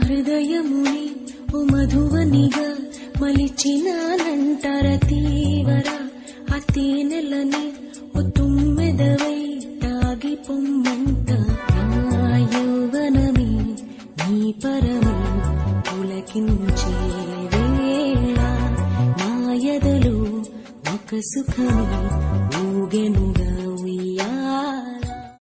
హృదయముని ఓ మధువనిగా మలిచినానంటర తీవర ఆ తేనెలని ఓ తుమ్మెదవై తాగి పొమ్మంట నా యౌవనమే నీ పరమే పులకించే వేళ నా ఎదలో ఒక సుఖం